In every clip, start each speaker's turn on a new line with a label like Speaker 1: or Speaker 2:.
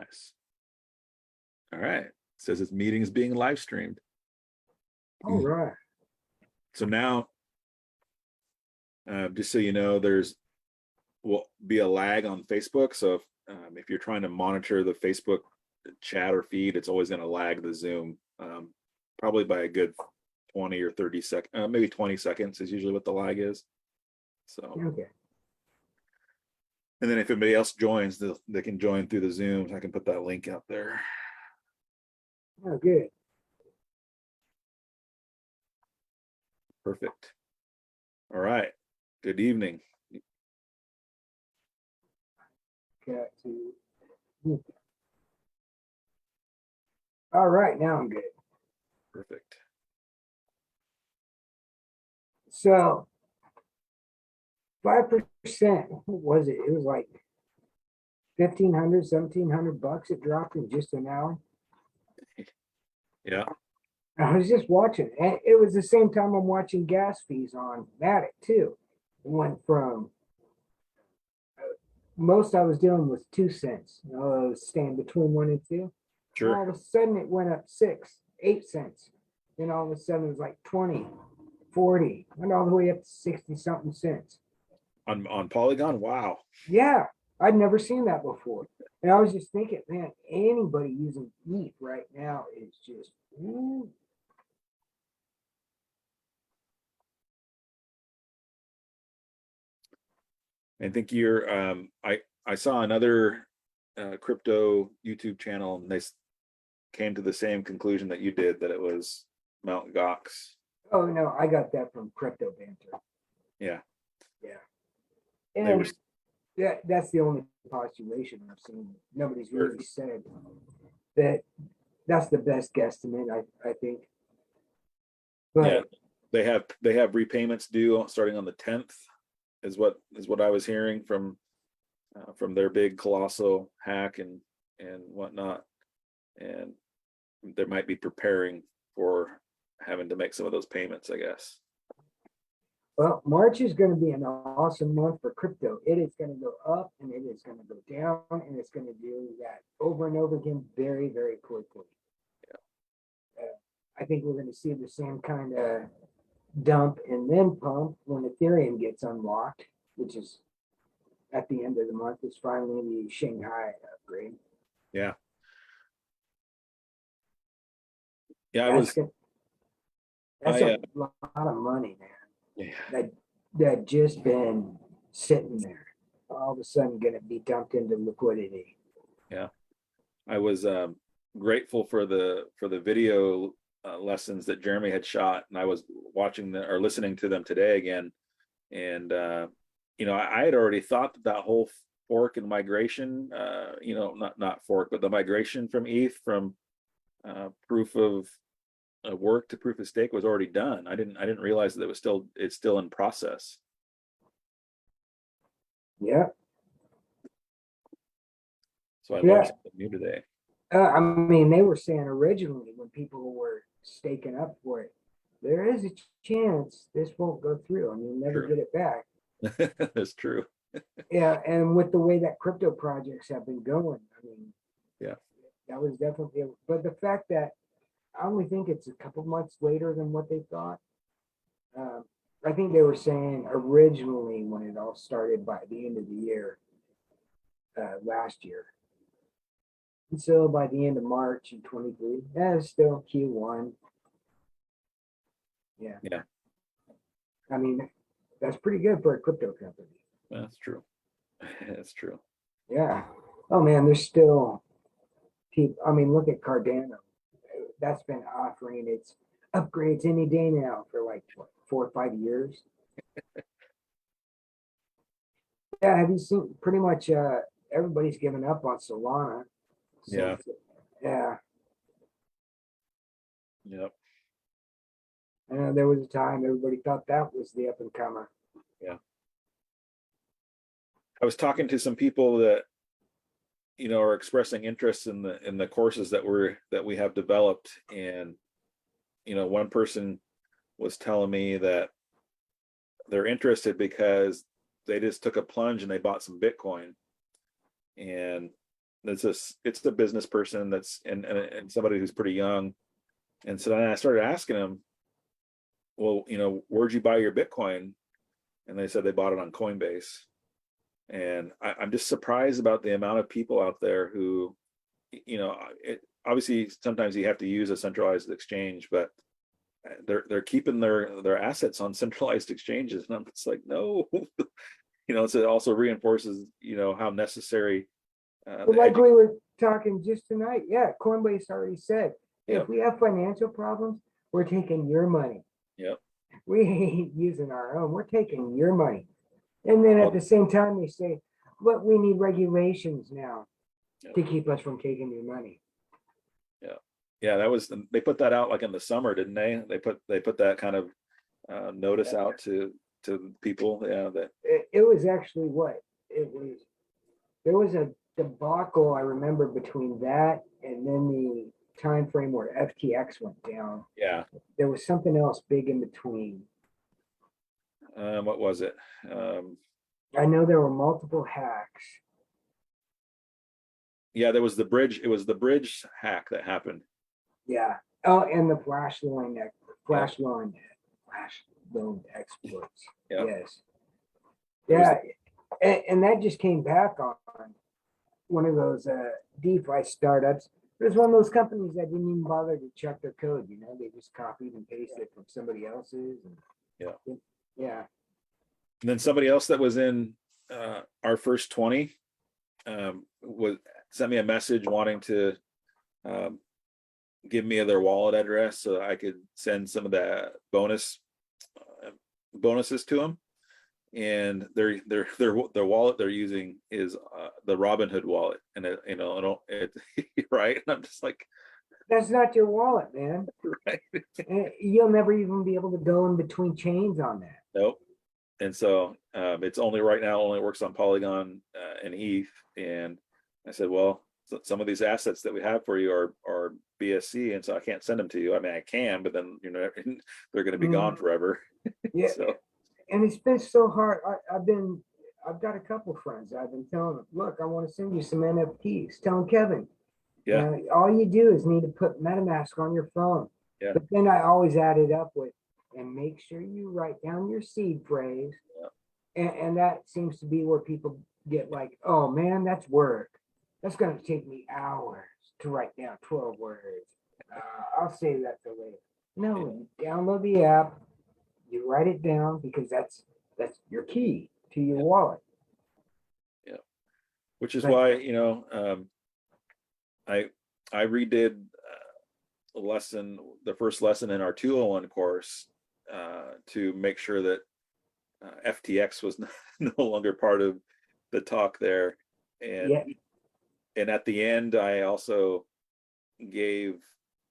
Speaker 1: Nice. All right. It says this meeting is being live streamed.
Speaker 2: All right.
Speaker 1: So now, just so you know, there's will be a lag on Facebook. So if you're trying to monitor the Facebook chat or feed, it's always going to lag the Zoom, probably by a good 20 or 30 seconds, maybe 20 seconds is usually what the lag is. So,
Speaker 2: Okay.
Speaker 1: and then if anybody else joins, they can join through the Zoom. I can put that link out there.
Speaker 2: Oh, good.
Speaker 1: Perfect. All right. Good evening.
Speaker 2: Got to. All right, now I'm good.
Speaker 1: Perfect.
Speaker 2: So 5%, what was it? It was like 1,500, 1,700 bucks. It dropped in just an hour.
Speaker 1: Yeah.
Speaker 2: I was just watching, and it was the same time I'm watching gas fees on Matic too. It went from most I was doing was 2 cents. I was staying between 1 and 2.
Speaker 1: Sure.
Speaker 2: All of a sudden it went up 6, 8 cents. Then all of a sudden it was like 20, 40, went all the way up to 60 something cents.
Speaker 1: On Polygon. Wow.
Speaker 2: Yeah, I'd never seen that before. And I was just thinking, man, anybody using ETH right now is just,
Speaker 1: I think you're I saw another crypto YouTube channel, and they came to the same conclusion that you did, that it was Mount Gox.
Speaker 2: oh no, I got that from Crypto Banter.
Speaker 1: Yeah.
Speaker 2: Yeah.
Speaker 1: They were
Speaker 2: And that's the only postulation I've seen. Nobody's
Speaker 1: Sure.
Speaker 2: really said that that's the best guesstimate, I think.
Speaker 1: yeah,
Speaker 2: But
Speaker 1: they have repayments due starting on the 10th is what I was hearing from their big colossal hack and whatnot, and they might be preparing for having to make some of those payments, I guess.
Speaker 2: well, March is going to be an awesome month for crypto. It is going to go up and it is going to go down, and it's going to do that over and over again very, very quickly. I think we're going to see the same kind of dump and then pump when Ethereum gets unlocked, which is at the end of the month. It's finally the Shanghai upgrade.
Speaker 1: Yeah. Yeah, I was.
Speaker 2: That's
Speaker 1: I,
Speaker 2: a lot of money, man.
Speaker 1: yeah.
Speaker 2: That just been sitting there. All of a sudden, going to be dumped into liquidity.
Speaker 1: Yeah, I was grateful for the video lessons that Jeremy had shot, and I was watching or listening to them today again. And I had already thought that whole fork and migration, not fork, but the migration from ETH from proof of work to proof of stake was already done. I didn't realize that it's still in process.
Speaker 2: Yeah.
Speaker 1: So I learned something new today.
Speaker 2: I mean, they were saying originally when people were staking up for it, there is a chance this won't go through and you'll never get it back.
Speaker 1: That's true.
Speaker 2: Yeah, and with the way that crypto projects have been going, I mean,
Speaker 1: yeah,
Speaker 2: that was definitely. But the fact that I only think it's a couple months later than what they thought. I think they were saying originally when it all started by the end of the year, last year. And so by the end of March in 23, that's still Q1. Yeah.
Speaker 1: Yeah.
Speaker 2: I mean, that's pretty good for a crypto company.
Speaker 1: That's true. That's true.
Speaker 2: Yeah. Oh man, there's still people. I mean, look at Cardano. That's been offering its upgrades any day now for like what, 4 or 5 years. Yeah, have you seen pretty much everybody's given up on Solana?
Speaker 1: Yeah.
Speaker 2: Yeah.
Speaker 1: Yep.
Speaker 2: There was a time everybody thought that was the up and comer.
Speaker 1: Yeah. I was talking to some people that are expressing interest in the courses that we have developed, and one person was telling me that they're interested because they just took a plunge and they bought some Bitcoin, and it's a business person that's and somebody who's pretty young. And so then I started asking him, well, where'd you buy your Bitcoin? And they said they bought it on Coinbase. And I'm just surprised about the amount of people out there who, obviously sometimes you have to use a centralized exchange, but they're keeping their assets on centralized exchanges. And I'm just like, no, so it also reinforces, how necessary.
Speaker 2: Well, like we were talking just tonight, yeah, Coinbase already said,
Speaker 1: Yep.
Speaker 2: if we have financial problems, we're taking your money.
Speaker 1: Yep.
Speaker 2: We ain't using our own, we're taking your money. And then at the same time, they say, but we need regulations now to keep us from taking your money.
Speaker 1: Yeah, they put that out like in the summer, didn't they? They put that kind of notice out to people. Yeah, that
Speaker 2: it was actually what it was. There was a debacle I remember between that and then the time frame where FTX went down.
Speaker 1: Yeah.
Speaker 2: There was something else big in between.
Speaker 1: What was it?
Speaker 2: I know there were multiple hacks.
Speaker 1: Yeah, there was the bridge. It was the bridge hack that happened.
Speaker 2: Yeah. Oh, and the flash loan exports.
Speaker 1: Yep.
Speaker 2: Yes. Yeah. And that just came back on one of those DeFi startups. It was one of those companies that didn't even bother to check their code. They just copied and pasted it from somebody else's. And yeah.
Speaker 1: And then somebody else that was in our first 20 sent me a message wanting to give me their wallet address so I could send some of the bonuses to them. And their wallet they're using is the Robinhood wallet, and it right. And I'm just like,
Speaker 2: that's not your wallet, man.
Speaker 1: Right.
Speaker 2: You'll never even be able to go in between chains on that.
Speaker 1: Nope. And so it's only right now only works on Polygon and ETH. And I said, well, some of these assets that we have for you are BSC, and so I can't send them to you. I mean, I can, but then they're going to be gone forever.
Speaker 2: Yeah.
Speaker 1: So.
Speaker 2: And it's been so hard. I've got a couple friends. I've been telling them, look, I want to send you some NFTs. Telling Kevin,
Speaker 1: yeah,
Speaker 2: all you do is need to put MetaMask on your phone.
Speaker 1: Yeah.
Speaker 2: But then I always add it up with, and make sure you write down your seed phrase. Yeah. And that seems to be where people get like, oh man, that's work. That's going to take me hours to write down 12 words. I'll save that for later. No, you download the app, you write it down, because that's your key to your wallet.
Speaker 1: Yeah. Which is why, I redid the first lesson in our 201 course to make sure that FTX was no longer part of the talk there. And at the end, I also gave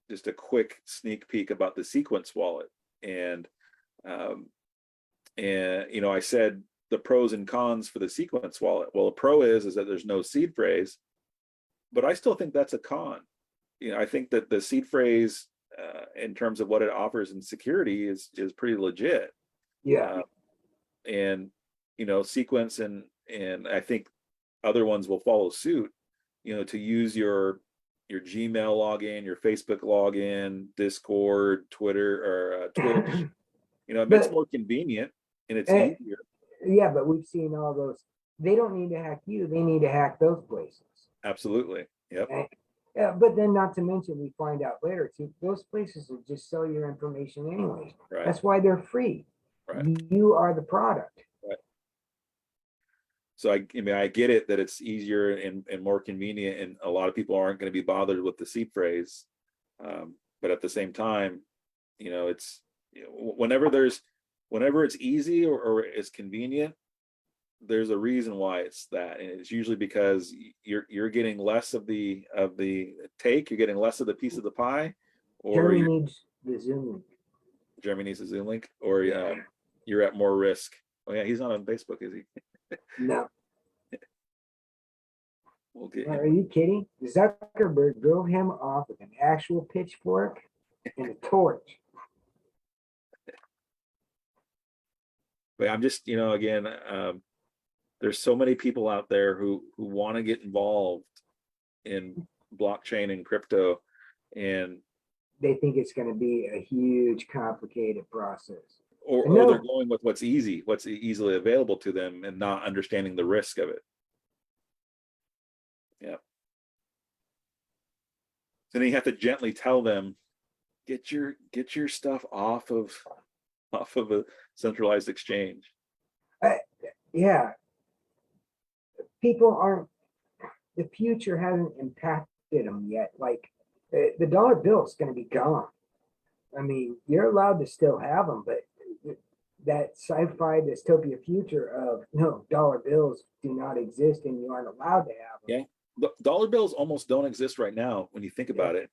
Speaker 1: just a quick sneak peek about the Sequence wallet. And I said the pros and cons for the Sequence wallet. Well, a pro is that there's no seed phrase, but I still think that's a con. I think that the seed phrase, in terms of what it offers in security, is pretty legit.
Speaker 2: Yeah.
Speaker 1: And Sequence and I think other ones will follow suit. To use your Gmail login, your Facebook login, Discord, Twitter, or Twitch. It makes it more convenient and it's easier.
Speaker 2: Yeah, but we've seen all those. They don't need to hack you. They need to hack those places.
Speaker 1: Absolutely. Yep.
Speaker 2: But then not to mention, we find out later too, those places will just sell your information anyway.
Speaker 1: Right.
Speaker 2: That's why they're free.
Speaker 1: Right.
Speaker 2: You are the product.
Speaker 1: Right. So I get it that it's easier and more convenient, and a lot of people aren't going to be bothered with the seed phrase. But at the same time, it's whenever it's easy or it's convenient, there's a reason why it's that, and it's usually because you're getting less of the take, you're getting less of the piece of the pie, or
Speaker 2: Jeremy needs the Zoom link.
Speaker 1: Jeremy needs a Zoom link, or you're at more risk. Oh yeah, he's not on Facebook, is he?
Speaker 2: No.
Speaker 1: We'll get
Speaker 2: Are you kidding? Zuckerberg drove him off with an actual pitchfork and a torch.
Speaker 1: But I'm just, again, there's so many people out there who want to get involved, in blockchain and crypto, and
Speaker 2: They think it's going to be a huge, complicated process.
Speaker 1: or
Speaker 2: And
Speaker 1: they're
Speaker 2: no,
Speaker 1: going with what's easy, what's easily available to them, and not understanding the risk of it. Yeah. So then you have to gently tell them, get your stuff off of a centralized exchange.
Speaker 2: yeah, people aren't, the future hasn't impacted them yet. Like the dollar bill is going to be gone. I mean, you're allowed to still have them, but that sci-fi dystopia future of no, dollar bills do not exist and you aren't allowed to have them.
Speaker 1: Yeah. The dollar bills almost don't exist right now when you think about it.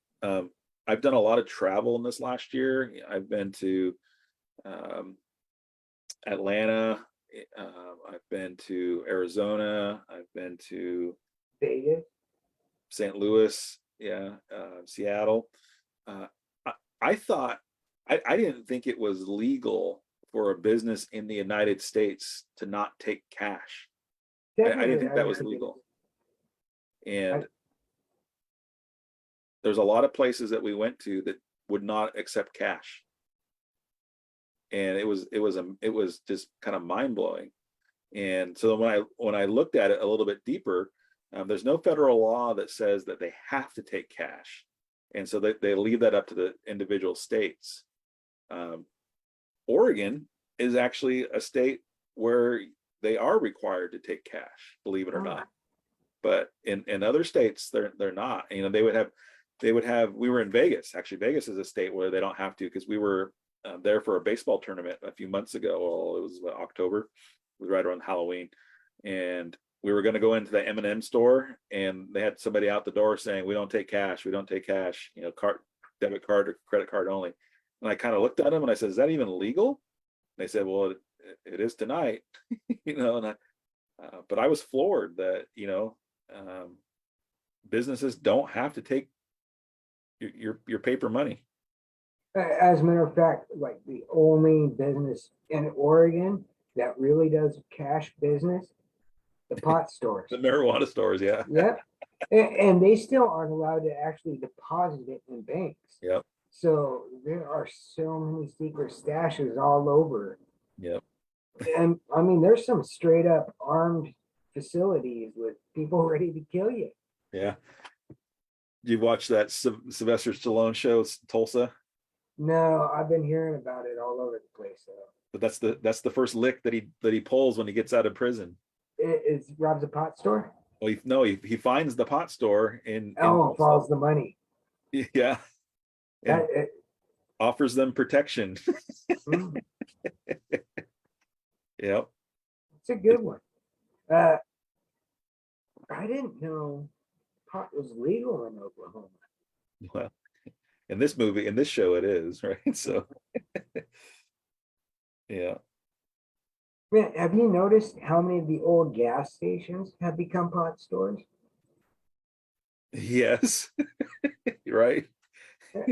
Speaker 1: I've done a lot of travel in this last year. I've been to Atlanta. I've been to Arizona. I've been to
Speaker 2: Vegas.
Speaker 1: St. Louis. Yeah. Seattle. I thought, I didn't think it was legal for a business in the United States to not take cash. I didn't think that was legal. And there's a lot of places that we went to that would not accept cash. And it was just kind of mind blowing. And so when I looked at it a little bit deeper, there's no federal law that says that they have to take cash. And so they leave that up to the individual states. Oregon is actually a state where they are required to take cash, believe it or not. But in other states, they're not. You know, they would have. We were in Vegas. Actually, Vegas is a state where they don't have to, because we were there for a baseball tournament a few months ago. Well, it was October. It was right around Halloween, and we were going to go into the M&M store, and they had somebody out the door saying, "We don't take cash. We don't take cash. You know, debit card or credit card only." And I kind of looked at them and I said, "Is that even legal?" And they said, "Well, it is tonight." You know, and but I was floored that, you know, businesses don't have to take your paper money.
Speaker 2: As a matter of fact, like the only business in Oregon that really does cash business, the pot stores.
Speaker 1: The marijuana stores, yeah.
Speaker 2: Yep. And they still aren't allowed to actually deposit it in banks.
Speaker 1: Yep.
Speaker 2: So there are so many secret stashes all over.
Speaker 1: Yep.
Speaker 2: And I mean, there's some straight up armed facilities with people ready to kill you.
Speaker 1: Yeah. You've watched that Sylvester Stallone show, Tulsa?
Speaker 2: No, I've been hearing about it all over the place though.
Speaker 1: But that's the first lick that he pulls when he gets out of prison.
Speaker 2: It robs a pot store.
Speaker 1: Well, he finds the pot store in
Speaker 2: Oh, follows the money.
Speaker 1: Yeah. And offers them protection. Yep.
Speaker 2: It's a good one. I didn't know pot was legal in Oklahoma.
Speaker 1: Well, in this show, it is, right? So, yeah.
Speaker 2: Man, have you noticed how many of the old gas stations have become pot stores?
Speaker 1: Yes. Right.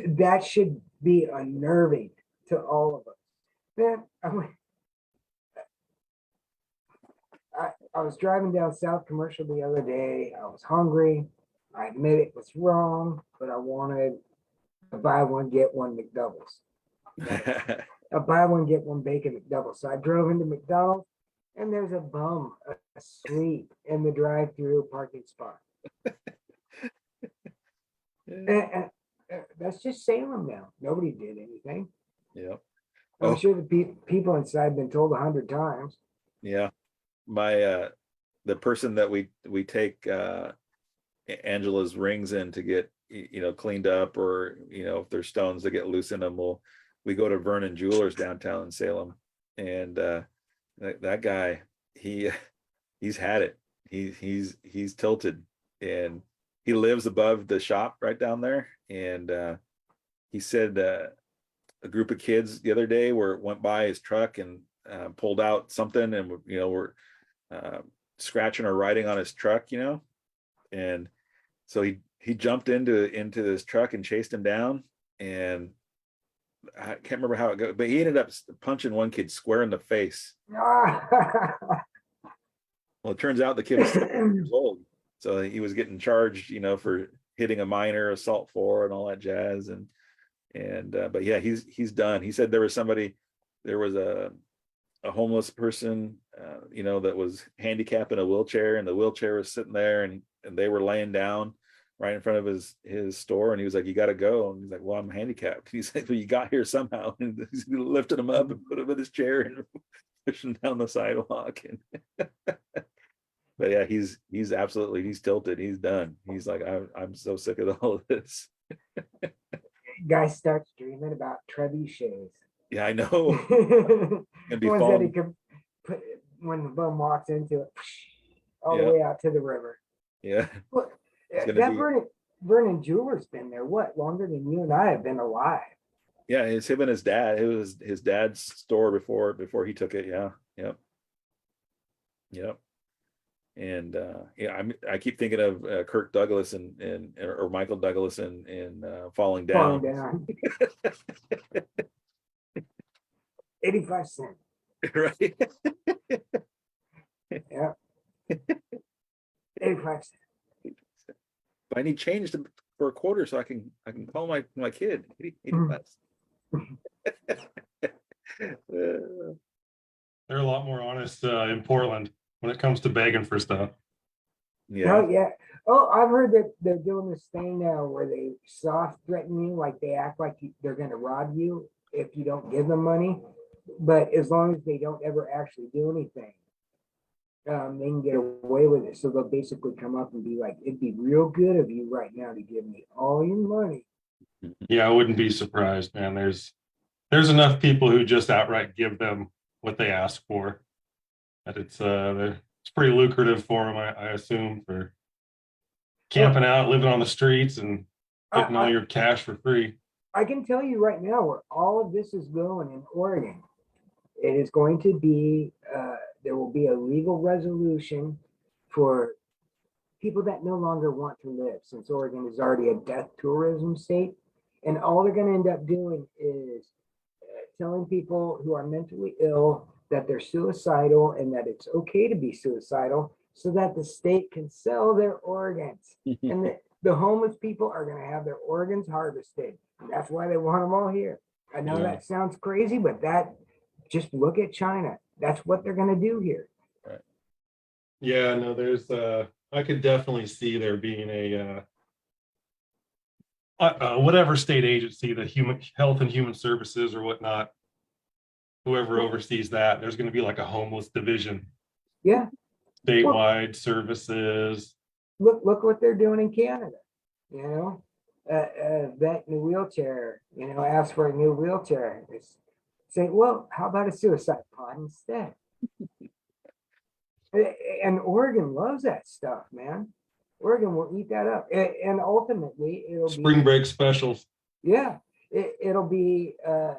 Speaker 2: That should be unnerving to all of us. Man, I was driving down South Commercial the other day. I was hungry. I admit it was wrong, but I wanted a buy one, get one McDoubles. A buy one, get one bacon McDouble. So I drove into McDonald's, and there's a bum asleep in the drive-through parking spot. And that's just Salem now. Nobody did anything.
Speaker 1: Yeah.
Speaker 2: I'm sure the people inside have been told 100 times.
Speaker 1: Yeah. My the person that we take Angela's rings in to get, you know, cleaned up, or, you know, if there's stones that get loose in them, we go to Vernon Jewelers downtown in Salem, and that guy, he's had it. He's tilted, and he lives above the shop right down there. And he said a group of kids the other day went by his truck and pulled out something, and, you know, were scratching or writing on his truck, you know. And so he jumped into his truck and chased him down, and I can't remember how it goes, but he ended up punching one kid square in the face. Well, it turns out the kid was 7 years old. So he was getting charged, for hitting a minor, assault 4 and all that jazz. But yeah, he's done. He said there was a homeless person, that was handicapped in a wheelchair, and the wheelchair was sitting there, and they were laying down right in front of his store, and he was like, "You got to go." And he's like, "Well, I'm handicapped." He's like, "Well, you got here somehow." And he's lifted him up and put him in his chair and pushed him down the sidewalk. And but yeah, he's tilted. He's done. He's like, I'm so sick of all of this.
Speaker 2: Guy starts dreaming about trebuchets.
Speaker 1: Yeah, I know. And be
Speaker 2: Ones that he
Speaker 1: falling.
Speaker 2: could put when the bum walks into it, all
Speaker 1: Yeah,
Speaker 2: the way out to the river.
Speaker 1: yeah.
Speaker 2: Well,
Speaker 1: It's gonna
Speaker 2: that
Speaker 1: be.
Speaker 2: Vernon Jeweler's been there, what, longer than you and I have been alive?
Speaker 1: Yeah, it's him and his dad. It was his dad's store before he took it. Yeah, yep, yep. And yeah, I keep thinking of Kirk Douglas and or Michael Douglas in Falling
Speaker 2: Falling
Speaker 1: Down.
Speaker 2: down. 85 cents.
Speaker 1: Right.
Speaker 2: Yeah. 85 cents.
Speaker 1: But I need change for a quarter so I can call my kid. 80 bucks.
Speaker 3: They're a lot more honest in Portland when it comes to begging for stuff.
Speaker 1: Yeah.
Speaker 2: Oh, yeah. Oh, I've heard that they're doing this thing now where they soft threaten you, like they act like they're going to rob you if you don't give them money. But as long as they don't ever actually do anything, they can get away with it. So they'll basically come up and be like, "It'd be real good of you right now to give me all your money."
Speaker 3: Yeah, I wouldn't be surprised, man. There's enough people who just outright give them what they ask for. That it's pretty lucrative for them, I assume, for camping out, living on the streets, and getting all your cash for free.
Speaker 2: I can tell you right now where all of this is going in Oregon. It is going to be, there will be a legal resolution for people that no longer want to live, since Oregon is already a death tourism state. And all they're going to end up doing is telling people who are mentally ill that they're suicidal and that it's okay to be suicidal so that the state can sell their organs. And the homeless people are going to have their organs harvested. And that's why they want them all here. I know
Speaker 3: Yeah.
Speaker 2: that sounds crazy, but just look at China. That's what they're going to do here.
Speaker 3: Yeah, no, there's I could definitely see there being a whatever state agency, the Human Health and Human Services or whatnot, whoever oversees that, there's going to be like a homeless division,
Speaker 2: Yeah.
Speaker 3: statewide services.
Speaker 2: Look what they're doing in Canada. Vet in a wheelchair, ask for a new wheelchair. Say, well, how about a suicide pod instead? And Oregon loves that stuff, man. Oregon will eat that up. And ultimately, it'll be
Speaker 3: Spring break specials.
Speaker 2: Yeah, it'll be the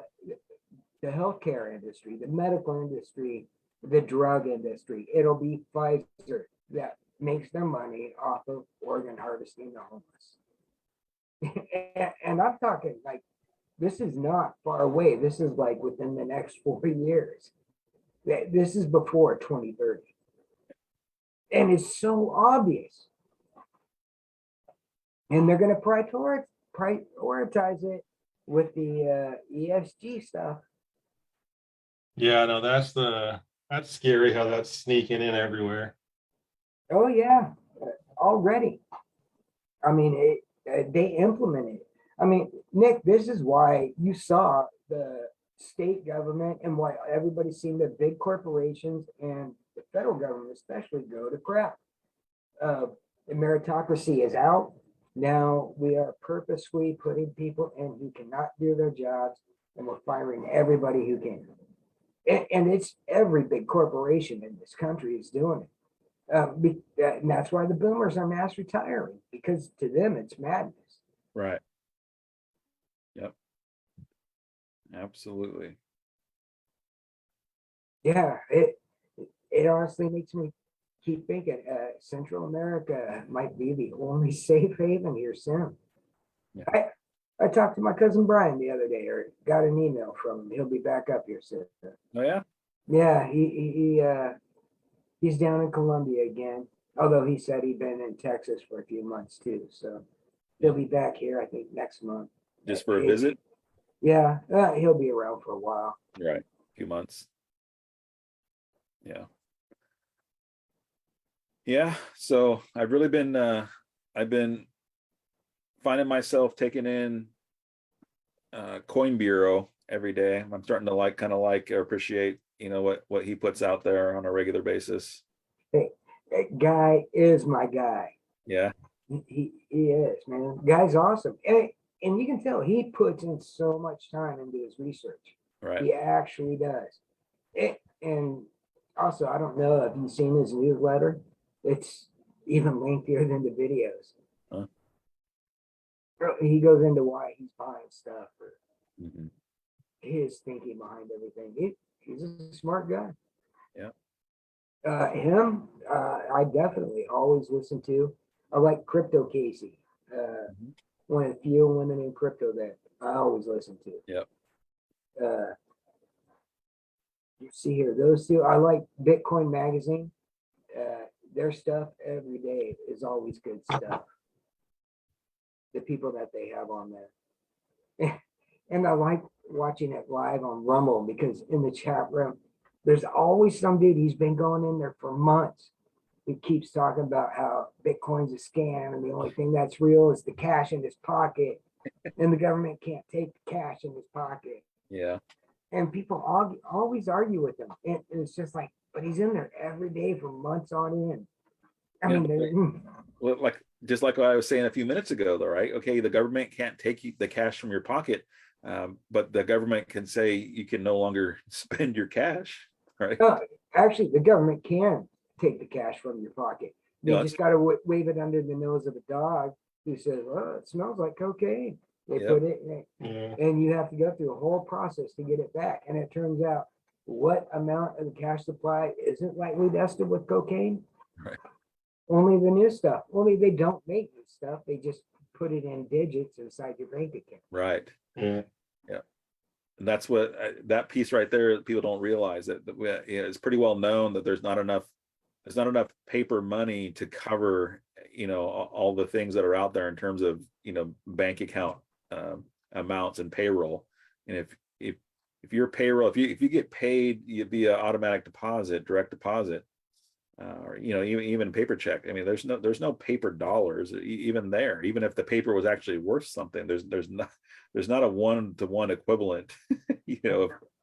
Speaker 2: healthcare industry, the medical industry, the drug industry. It'll be Pfizer that makes their money off of organ harvesting the homeless. And I'm talking like, this is not far away. This is like within the next 4 years. This is before 2030. And it's so obvious. And they're going to prioritize it with the ESG stuff.
Speaker 3: Yeah, no, that's scary how that's sneaking in everywhere.
Speaker 2: Oh yeah, already. I mean, they implemented it. I mean, Nick, this is why you saw the state government and why everybody's seen the big corporations and the federal government especially go to crap. The meritocracy is out. Now we are purposely putting people in who cannot do their jobs, and we're firing everybody who can. And it's every big corporation in this country is doing it. And that's why the boomers are mass retiring, because to them it's madness.
Speaker 1: Right. Yep. Absolutely.
Speaker 2: Yeah, it honestly makes me keep thinking Central America might be the only safe haven here soon.
Speaker 1: Yeah.
Speaker 2: I talked to my cousin Brian the other day, or got an email from him. He'll be back up here soon.
Speaker 1: Oh yeah.
Speaker 2: Yeah, he's down in Colombia again. Although he said he'd been in Texas for a few months too, so he'll be back here, I think, next month.
Speaker 1: Just for a visit?
Speaker 2: Yeah, he'll be around for a while.
Speaker 1: Right, a few months. Yeah. Yeah, so I've really been I've been finding myself taking in Coin Bureau every day. I'm starting to kind of like or appreciate, what he puts out there on a regular basis.
Speaker 2: Hey, that guy is my guy.
Speaker 1: Yeah,
Speaker 2: He is, man. Guy's awesome. And you can tell he puts in so much time into his research.
Speaker 1: right.
Speaker 2: He actually does. And also, I don't know if you've seen his newsletter. It's even lengthier than the videos.
Speaker 1: Huh.
Speaker 2: He goes into why he's buying stuff or
Speaker 1: Mhm.
Speaker 2: his thinking behind everything. He's a smart guy.
Speaker 1: Yeah.
Speaker 2: I definitely always listen to. I like Crypto Casey.
Speaker 1: Mhm.
Speaker 2: One of the few women in crypto that I always listen to.
Speaker 1: Yep.
Speaker 2: You see here, those two. I like Bitcoin Magazine. Their stuff every day is always good stuff. The people that they have on there. And I like watching it live on Rumble because in the chat room, there's always some dude, he's been going in there for months. He keeps talking about how Bitcoin's a scam and the only thing that's real is the cash in his pocket. And the government can't take the cash in his pocket.
Speaker 1: Yeah.
Speaker 2: And people always argue with him. And it's just like, but he's in there every day for months on end. I
Speaker 1: Yeah,
Speaker 2: mean,
Speaker 1: Well, just like what I was saying a few minutes ago, though, right? Okay, the government can't take the cash from your pocket, but the government can say you can no longer spend your cash, right?
Speaker 2: actually, the government can take the cash from your pocket. They
Speaker 1: Yeah,
Speaker 2: just got to wave it under the nose of a dog who says, "Well, it smells like cocaine." They
Speaker 1: Yep.
Speaker 2: put it in,
Speaker 3: Yeah.
Speaker 2: and you have to go through a whole process to get it back. And it turns out what amount of the cash supply isn't lightly dusted with cocaine?
Speaker 1: Right.
Speaker 2: Only the new stuff. Only they don't make new stuff. They just put it in digits inside your bank account.
Speaker 1: Right.
Speaker 3: Yeah.
Speaker 1: And that's what that piece right there, people don't realize that it's pretty well known that there's not enough paper money to cover, all the things that are out there in terms of, bank account amounts and payroll. And if your payroll, if you get paid via automatic deposit, direct deposit, or even paper check. I mean, there's no paper dollars even there. Even if the paper was actually worth something, there's not a one-to-one equivalent,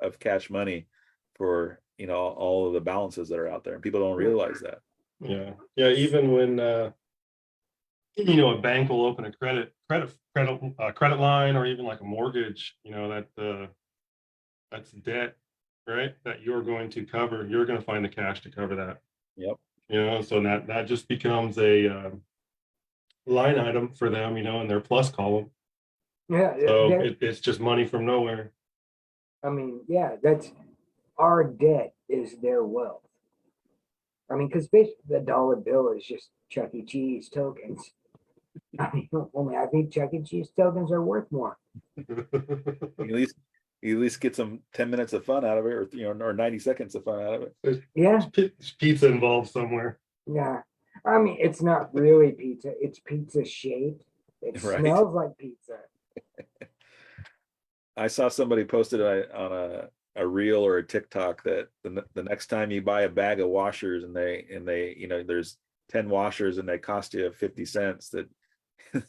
Speaker 1: of cash money for all of the balances that are out there, and people don't realize that.
Speaker 3: Yeah. Yeah. Even when a bank will open a credit line or even like a mortgage, that's debt, right? That you're going to cover. You're going to find the cash to cover that.
Speaker 1: Yep.
Speaker 3: So that just becomes a line item for them, in their plus column.
Speaker 2: Yeah.
Speaker 3: So it's just money from nowhere.
Speaker 2: I mean, yeah, that's our debt is their wealth. I mean, because basically the dollar bill is just Chuck E. Cheese tokens. I mean, only I think Chuck E. Cheese tokens are worth more.
Speaker 1: You at least get some 10 minutes of fun out of it, or 90 seconds of fun out of it.
Speaker 2: Yeah.
Speaker 3: There's pizza involved somewhere.
Speaker 2: Yeah. I mean, it's not really pizza. It's pizza shaped. It
Speaker 1: Right.
Speaker 2: smells like pizza.
Speaker 1: I saw somebody posted on a reel or a TikTok that the next time you buy a bag of washers and they there's 10 washers and they cost you 50 cents, that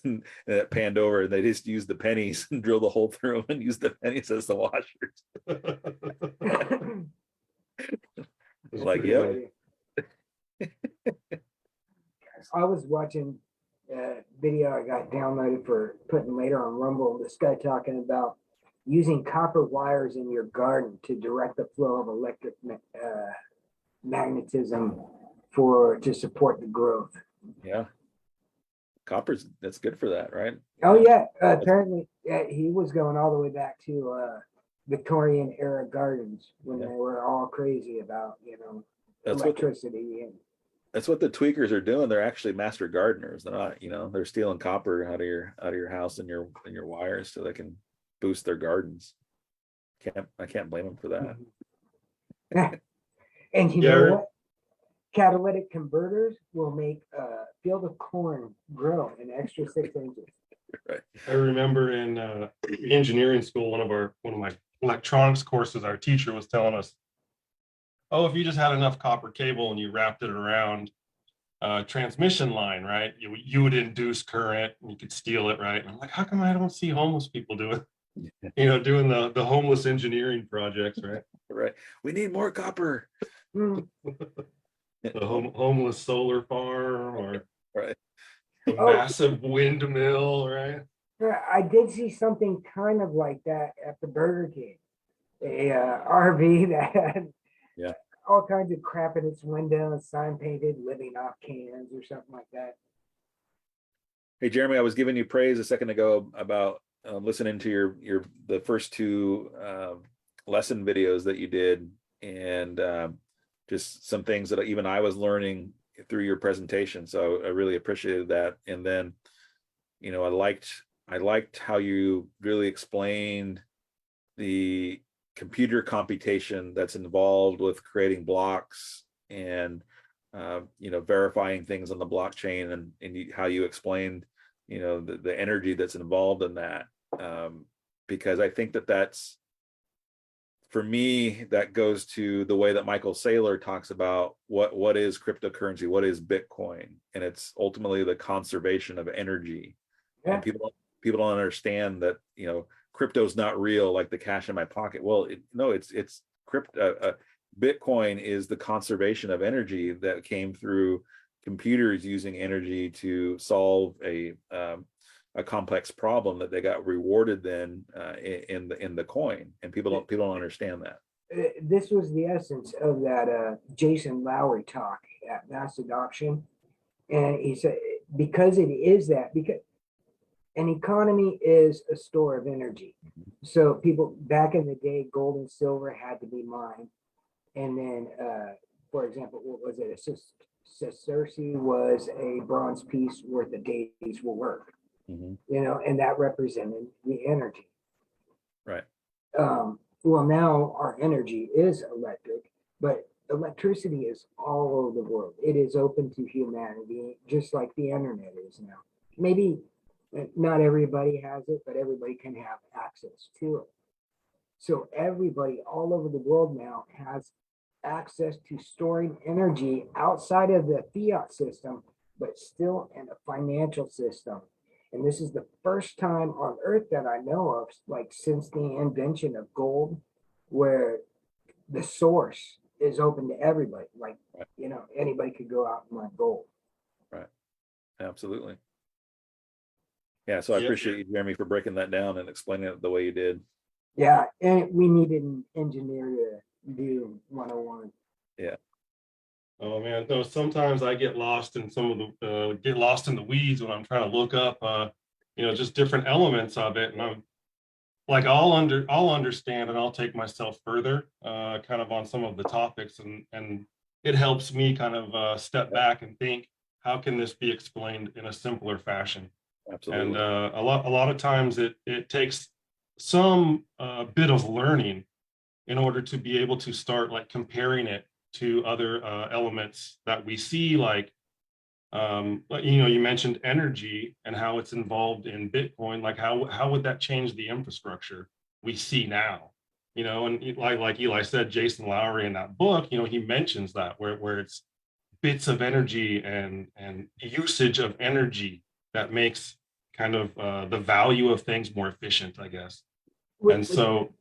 Speaker 1: and it panned over and they just use the pennies and drill the hole through them and use the pennies as the washers. Like, yep.
Speaker 2: I was watching a video I got downloaded for putting later on Rumble. This guy talking about using copper wires in your garden to direct the flow of electric magnetism to support the growth.
Speaker 1: Yeah. That's good for that, right?
Speaker 2: Oh yeah, apparently he was going all the way back to Victorian era gardens when they were all crazy about
Speaker 1: That's
Speaker 2: electricity.
Speaker 1: That's what the tweakers are doing. They're actually master gardeners. They're not, they're stealing copper out of your house and your wires so they can boost their gardens. I can't blame them for that.
Speaker 2: And you know what? catalytic converters will make a field of corn grow an extra 6 inches.
Speaker 3: I remember in engineering school, one of my electronics courses, our teacher was telling us, oh, if you just had enough copper cable and you wrapped it around a transmission line, right, you would induce current and you could steal it, right? And I'm like, how come I don't see homeless people doing, doing the homeless engineering projects, right?
Speaker 1: Right. We need more copper.
Speaker 2: Hmm.
Speaker 3: The homeless solar farm or
Speaker 1: Right.
Speaker 3: the
Speaker 2: Oh.
Speaker 3: massive windmill, right?
Speaker 2: I did see something kind of like that at the Burger King. A RV that had
Speaker 1: Yeah.
Speaker 2: all kinds of crap in its window, a sign painted, living off cans or something like that.
Speaker 1: Hey, Jeremy, I was giving you praise a second ago about listening to the first two lesson videos that you did, and just some things that even I was learning through your presentation. So I really appreciated that. And then, I liked how you really explained the computer computation that's involved with creating blocks and verifying things on the blockchain, and how you explained the energy that's involved in that, because I think that's, for me, that goes to the way that Michael Saylor talks about what is cryptocurrency, what is Bitcoin, and it's ultimately the conservation of energy.
Speaker 2: Yeah.
Speaker 1: And people don't understand that crypto's not real, like the cash in my pocket. Well, it's crypto. Bitcoin is the conservation of energy that came through computers using energy to solve a complex problem that they got rewarded then in the coin, and people don't understand that.
Speaker 2: This was the essence of that Jason Lowry talk at Mass Adoption, and he said because it is that, because an economy is a store of energy. So people back in the day, gold and silver had to be mined, and then for example, what was it? A sesterce was a bronze piece worth a day's work.
Speaker 1: Mm-hmm.
Speaker 2: And that represented the energy.
Speaker 1: Right.
Speaker 2: Well, now our energy is electric, but electricity is all over the world. It is open to humanity, just like the internet is now. Maybe not everybody has it, but everybody can have access to it. So everybody all over the world now has access to storing energy outside of the fiat system, but still in a financial system. And this is the first time on earth that I know of, like since the invention of gold, where the source is open to everybody. Like, anybody could go out and mine gold.
Speaker 1: Right. Absolutely. Yeah. So I
Speaker 3: Yep.
Speaker 1: appreciate you, Jeremy, for breaking that down and explaining it the way you did.
Speaker 2: Yeah. And we needed an engineer to do 101.
Speaker 1: Yeah.
Speaker 3: Oh man, no, sometimes I get lost in the weeds when I'm trying to look up just different elements of it. And I'm like, I'll understand and I'll take myself further kind of on some of the topics, and it helps me kind of step back and think, how can this be explained in a simpler fashion?
Speaker 1: Absolutely.
Speaker 3: And a lot of times it takes some bit of learning in order to be able to start like comparing it to other elements that we see, like you mentioned energy and how it's involved in Bitcoin. Like how would that change the infrastructure we see now? And like Eli said, Jason Lowry in that book, he mentions that where it's bits of energy and usage of energy that makes kind of the value of things more efficient, I guess. And so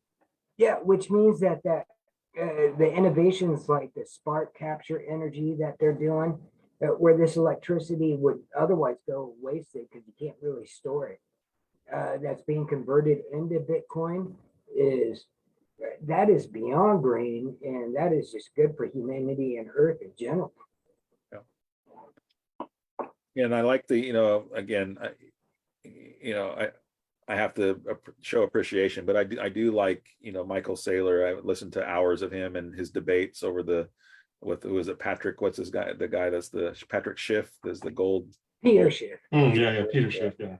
Speaker 2: yeah, which means that the innovations like the spark capture energy that they're doing, where this electricity would otherwise go wasted because you can't really store it, that's being converted into Bitcoin, that is beyond green, and that is just good for humanity and Earth in general.
Speaker 1: Yeah. And I like again, I have to show appreciation, but I do like, Michael Saylor. I listened to hours of him and his debates with who is it, Patrick? What's this guy? The guy that's Patrick Schiff is the gold.
Speaker 2: Peter Schiff.
Speaker 3: Yeah, Peter Schiff. Yeah.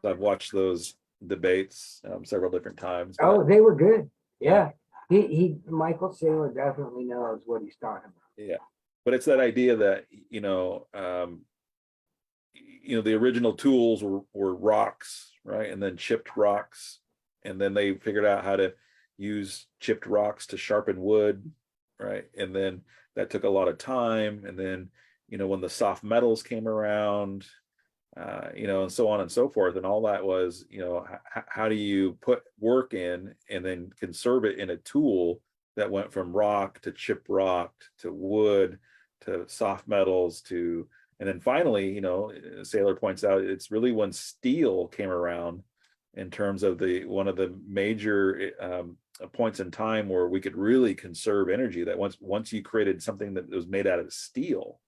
Speaker 1: So I've watched those debates several different times.
Speaker 2: Oh, they were good. Yeah. Michael Saylor definitely knows what he's talking about.
Speaker 1: Yeah. but it's that idea that, the original tools were rocks, right? And then chipped rocks. And then they figured out how to use chipped rocks to sharpen wood, right? And then that took a lot of time. And then, when the soft metals came around, and so on and so forth. And all that was, how do you put work in and then conserve it in a tool that went from rock to chipped rock to wood to soft metals to, and then finally, Saylor points out, it's really when steel came around in terms of one of the major points in time where we could really conserve energy, that once you created something that was made out of steel,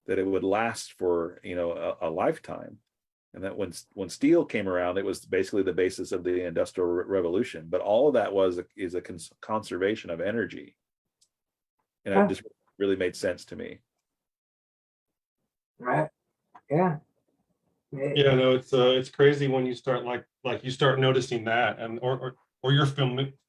Speaker 1: that it would last for a lifetime. And that when steel came around, it was basically the basis of the Industrial Revolution. But all of that is a conservation of energy, and it just really made sense to me.
Speaker 2: Right. Yeah.
Speaker 3: Yeah, no, it's crazy when you start like you start noticing that, and or you're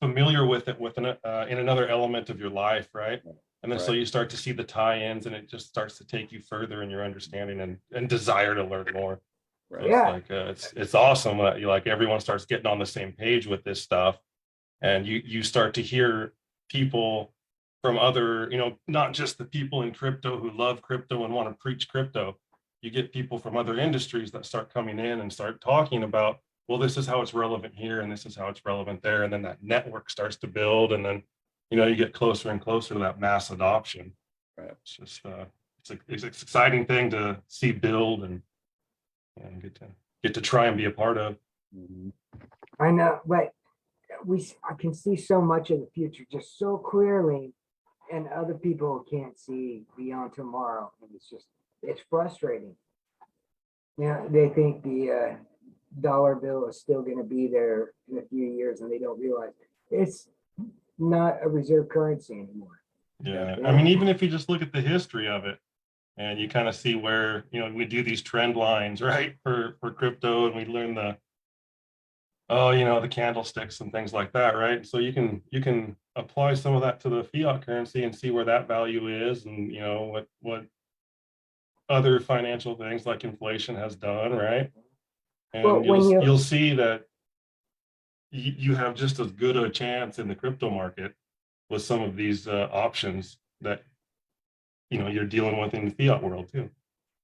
Speaker 3: familiar with it in another element of your life, right? And then so
Speaker 1: Right.
Speaker 3: you start to see the tie-ins, and it just starts to take you further in your understanding and desire to learn more.
Speaker 1: Right.
Speaker 3: So
Speaker 2: Yeah.
Speaker 3: it's like it's awesome that everyone starts getting on the same page with this stuff, and you start to hear people from other, not just the people in crypto who love crypto and want to preach crypto. You get people from other industries that start coming in and start talking about, well, this is how it's relevant here and this is how it's relevant there, and then that network starts to build, and then you get closer and closer to that mass adoption.
Speaker 1: Right.
Speaker 3: It's just it's an exciting thing to see build and get to try and be a part of.
Speaker 1: Mhm.
Speaker 2: I know, but I can see so much of the future just so clearly, and other people can't see beyond tomorrow, and it's frustrating. They think the dollar bill is still going to be there in a few years, and they don't realize it's not a reserve currency anymore.
Speaker 3: Yeah, I mean, even if you just look at the history of it, and you kind of see where we do these trend lines, right, for crypto, and we learn the the candlesticks and things like that, right? So you can apply some of that to the fiat currency and see where that value is, and what other financial things like inflation has done, right?
Speaker 2: Well,
Speaker 3: And
Speaker 2: when
Speaker 3: you'll see that you have just as good a chance in the crypto market with some of these options that you're dealing with in the fiat world too.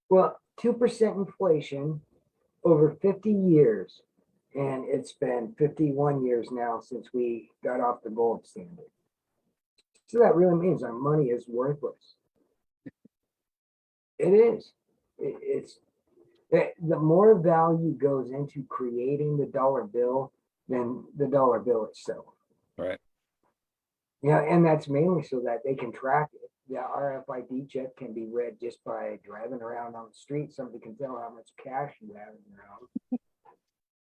Speaker 2: Well, 2% inflation over 50 years, and it's been 51 years now since we got off the gold standard. So that really means our money is worthless. It is. It's the more value goes into creating the dollar bill than the dollar bill itself.
Speaker 1: Right.
Speaker 2: Yeah, and that's mainly so that they can track it. The RFID chip can be read just by driving around on the street. Somebody can tell how much cash you have around.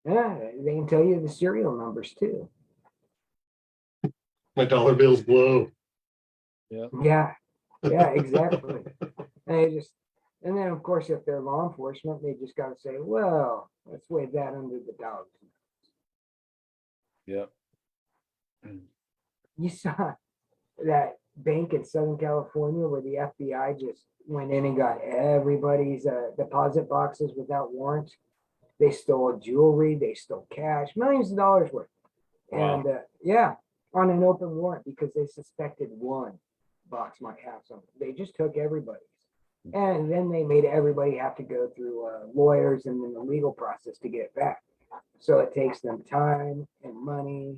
Speaker 2: Yeah, they can tell you the serial numbers too.
Speaker 3: My dollar bills blow.
Speaker 2: Yeah, exactly. And then of course, if they're law enforcement, they just got to say, well, let's wave that under the dogs.
Speaker 1: Yep.
Speaker 2: You saw that bank in Southern California where the FBI just went in and got everybody's deposit boxes without warrants. They stole jewelry, they stole cash, millions of dollars worth.
Speaker 1: Wow.
Speaker 2: And on an open warrant because they suspected one box might have something. They just took everybody's. And then they made everybody have to go through lawyers and then the legal process to get it back. So it takes them time and money.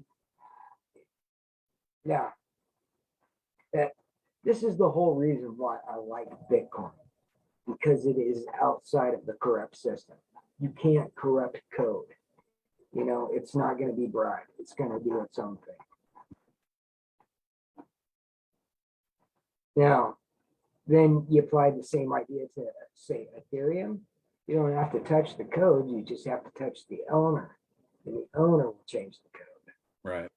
Speaker 2: Yeah. This is the whole reason why I like Bitcoin, because it is outside of the corrupt system. You can't corrupt code. It's not going to be bribed. It's going to do its own thing. Now, then you apply the same idea to, say, Ethereum. You don't have to touch the code. You just have to touch the owner, and the owner will change the code.
Speaker 1: Right.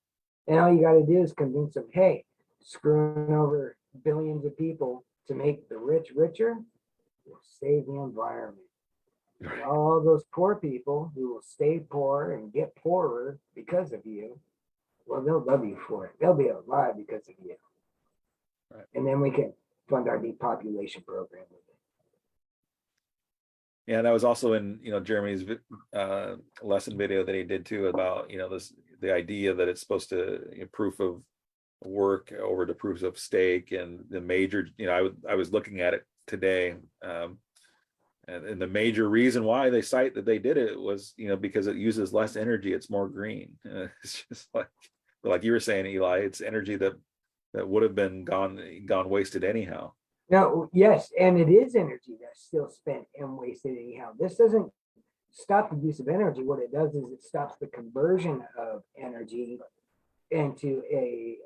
Speaker 2: And all you got to do is convince them, hey, screwing over billions of people to make the rich richer will save the environment.
Speaker 1: Right.
Speaker 2: All those poor people who will stay poor and get poorer because of you, well, they'll love you for it. They'll be alive because of you.
Speaker 1: Right.
Speaker 2: And then we can fund our depopulation program.
Speaker 1: Yeah, that was also in, Jeremy's lesson video that he did too about, the idea that it's supposed to, proof of work over to proofs of stake, and the major, I was looking at it today. And the major reason why they cite that they did it was, because it uses less energy, it's more green. It's just like you were saying, Eli, it's energy that would have been gone wasted anyhow.
Speaker 2: No, yes, and it is energy that's still spent and wasted anyhow. This doesn't stop the use of energy. What it does is it stops the conversion of energy into a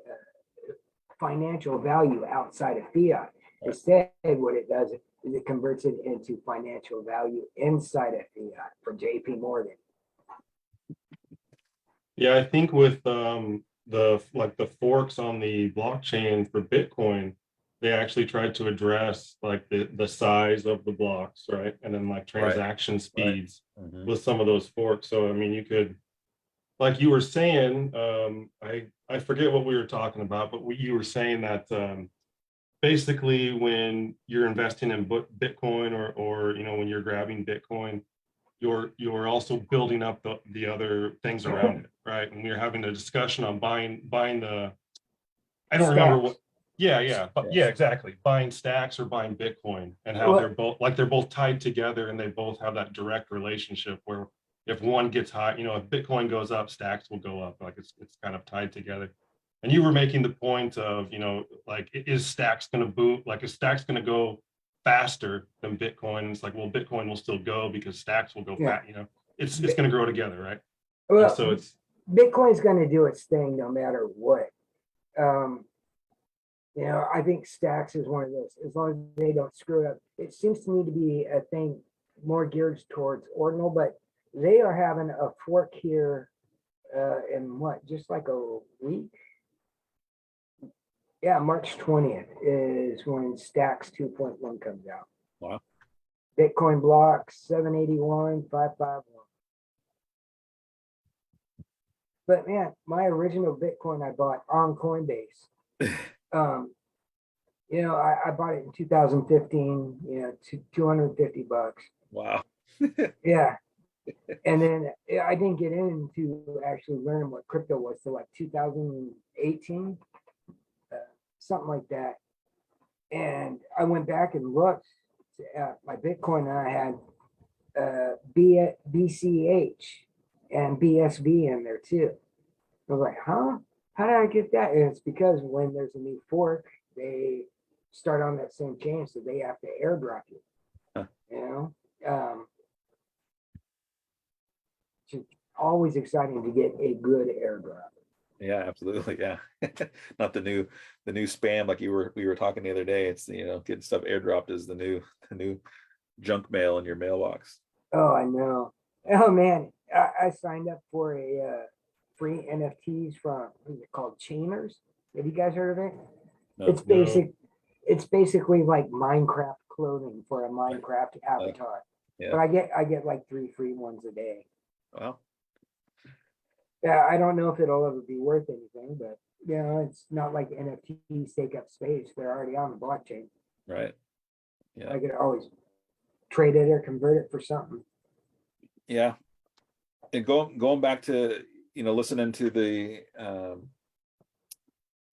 Speaker 2: financial value outside of fiat. Instead, what it does is it converts it into financial value inside of fiat for JP Morgan.
Speaker 3: Yeah, I think with the forks on the blockchain for Bitcoin, they actually tried to address like the size of the blocks, right? And then like transaction speeds
Speaker 1: Mhm.
Speaker 3: with some of those forks. So I mean, you could, like you were saying, I forget what we were talking about, but you were saying that basically when you're investing in Bitcoin or when you're grabbing Bitcoin, you're also building up the other things around it, right? And we were having a discussion on buying the, I don't remember what. Yeah, exactly. Buying stacks or buying Bitcoin, and how they're both tied together, and they both have that direct relationship where if one gets high, if Bitcoin goes up, stacks will go up. Like it's kind of tied together. And you were making the point of, like, is stacks going to boom? Like, is stacks going to go faster than Bitcoin? It's like, well, Bitcoin will still go because stacks will go fast. It's going to grow together, right? And
Speaker 2: Well,
Speaker 3: so it's
Speaker 2: Bitcoin's going to do its thing no matter what. I think stacks is one of those, as long as they don't screw it up. It seems to me to be a thing more geared towards ordinal, but they are having a fork here in just like a week. Yeah, March 20th is when Stacks 2.1 comes out.
Speaker 1: Wow.
Speaker 2: Bitcoin block 781,551. But man, my original Bitcoin I bought on Coinbase. I bought it in 2015, 250 bucks.
Speaker 1: Wow.
Speaker 2: Yeah. And then I didn't get into actually learning what crypto was till like 2018, something like that. And I went back and looked at my Bitcoin, and I had BCH and BSV in there too. I was like, huh? How did I get that? And it's because when there's a new fork, they start on that same chain, so they have to airdrop you. Huh. It's always exciting to get a good airdrop.
Speaker 1: Yeah, absolutely. Yeah. Not the new spam like we were talking the other day. It's getting stuff airdropped is the new junk mail in your mailbox.
Speaker 2: Oh, I know. Oh man, I signed up for a free NFTs from, what is it called, Chainers. Have you guys heard of it?
Speaker 1: No.
Speaker 2: It's basically like Minecraft clothing for a Minecraft avatar.
Speaker 1: Yeah.
Speaker 2: But I get like 3 free ones a day.
Speaker 1: Well,
Speaker 2: yeah, I don't know if it'll ever be worth anything, but it's not like NFTs take up space. They're already on the blockchain.
Speaker 1: right. Yeah.
Speaker 2: I could always trade it or convert it for something.
Speaker 1: Yeah. And going back to, listening to the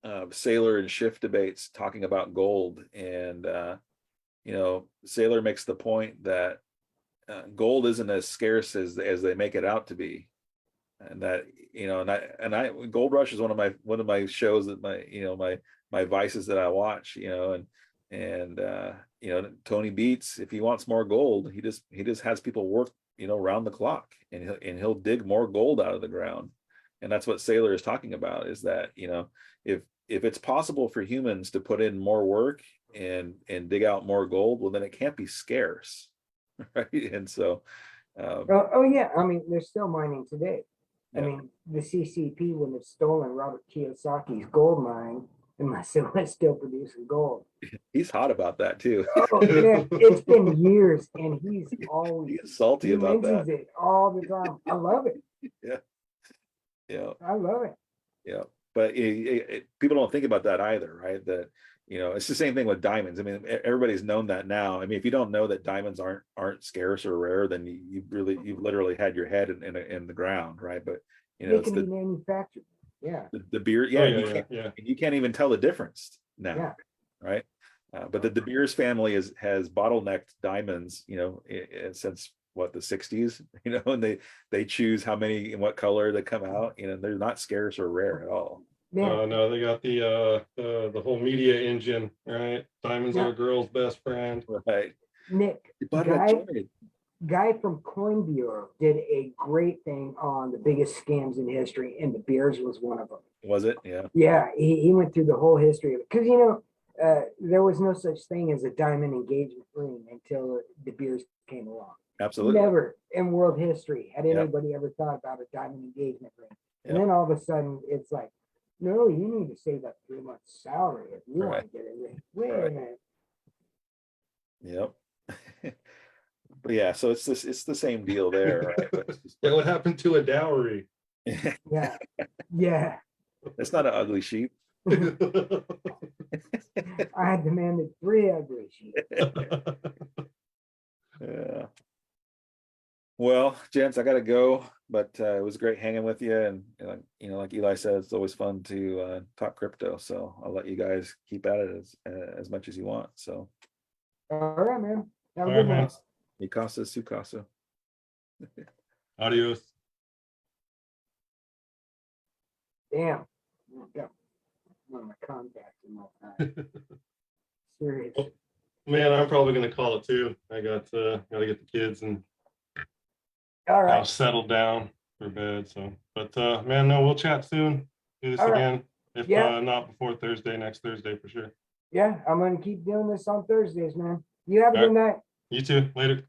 Speaker 1: Saylor and Schiff debates talking about gold, and Saylor makes the point that gold isn't as scarce as they make it out to be, and that Gold Rush is one of my shows that my vices that I watch, and Tony Beats, if he wants more gold, he just has people work around the clock, and he'll dig more gold out of the ground. And that's what Saylor is talking about, is that if it's possible for humans to put in more work and dig out more gold, well, then it can't be scarce. Right. And so
Speaker 2: yeah, I mean, they're still mining today.
Speaker 1: Yeah.
Speaker 2: I mean, the CCP wouldn't have stolen Robert Kiyosaki's gold mine unless it was still producing gold.
Speaker 1: He's hot about that too.
Speaker 2: Oh man, it's been years, and he's always
Speaker 1: salty about that.
Speaker 2: It all the time. I love it.
Speaker 1: Yeah.
Speaker 2: I love it.
Speaker 1: Yeah. But people don't think about that either, right? That You know, it's the same thing with diamonds. I mean, everybody's known that now. I mean, if you don't know that diamonds aren't scarce or rare, then you've literally had your head in the ground, right? But you know,
Speaker 2: They
Speaker 1: it's
Speaker 2: can be manufactured. Yeah,
Speaker 1: the beer,
Speaker 3: Oh,
Speaker 1: yeah,
Speaker 3: yeah.
Speaker 1: you can't even tell the difference now,
Speaker 2: yeah.
Speaker 1: right? But the De Beers family has bottlenecked diamonds, you know, since what, the 60s, you know, and they choose how many and what color they come out. You know, they're not scarce or rare at all.
Speaker 2: Man,
Speaker 3: Oh no, they got the whole media engine, right? Diamonds
Speaker 2: Yeah.
Speaker 3: are a girl's best friend.
Speaker 1: Right.
Speaker 2: Nick,
Speaker 1: You bought it at Jared.
Speaker 2: guy from Coin Bureau did a great thing on the biggest scams in history, and De Beers was one of them.
Speaker 1: Was it? Yeah.
Speaker 2: Yeah, he went through the whole history of it because there was no such thing as a diamond engagement ring until De Beers came along.
Speaker 1: Absolutely.
Speaker 2: Never in world history had
Speaker 1: Yep.
Speaker 2: anybody ever thought about a diamond engagement ring. And
Speaker 1: Yep.
Speaker 2: then all of a sudden, it's like, no, you need to save up 3 months' salary if you
Speaker 1: Right.
Speaker 2: want to get a ring. Wait a
Speaker 1: Right.
Speaker 2: minute.
Speaker 1: Yep. But yeah, so it's the same deal there, right? But it's just-
Speaker 3: Yeah, what happened to a dowry?
Speaker 2: Yeah, yeah.
Speaker 1: it's not an ugly sheep.
Speaker 2: I had demanded 3 ugly sheep.
Speaker 1: Yeah. Well, gents, I gotta go, but it was great hanging with you, and you know, like Eli said, it's always fun to talk crypto. So I'll let you guys keep at it as much as you want. So,
Speaker 2: All right, man. Have a
Speaker 3: All
Speaker 2: good
Speaker 3: right, man.
Speaker 2: one.
Speaker 1: mi casa su casa.
Speaker 3: Adios.
Speaker 2: Damn. Got one of my contacts in all time. Serious.
Speaker 3: Man, I'm probably gonna call it too. I gotta get the kids and
Speaker 2: All
Speaker 3: I'll
Speaker 2: right.
Speaker 3: settle down for bed. So, but man, no, we'll chat soon. Do this
Speaker 2: All right.
Speaker 3: again. If
Speaker 2: Yeah.
Speaker 3: not before Thursday, next Thursday for sure.
Speaker 2: Yeah, I'm going to keep doing this on Thursdays, man. You have a
Speaker 3: All
Speaker 2: good night.
Speaker 3: You too. Later.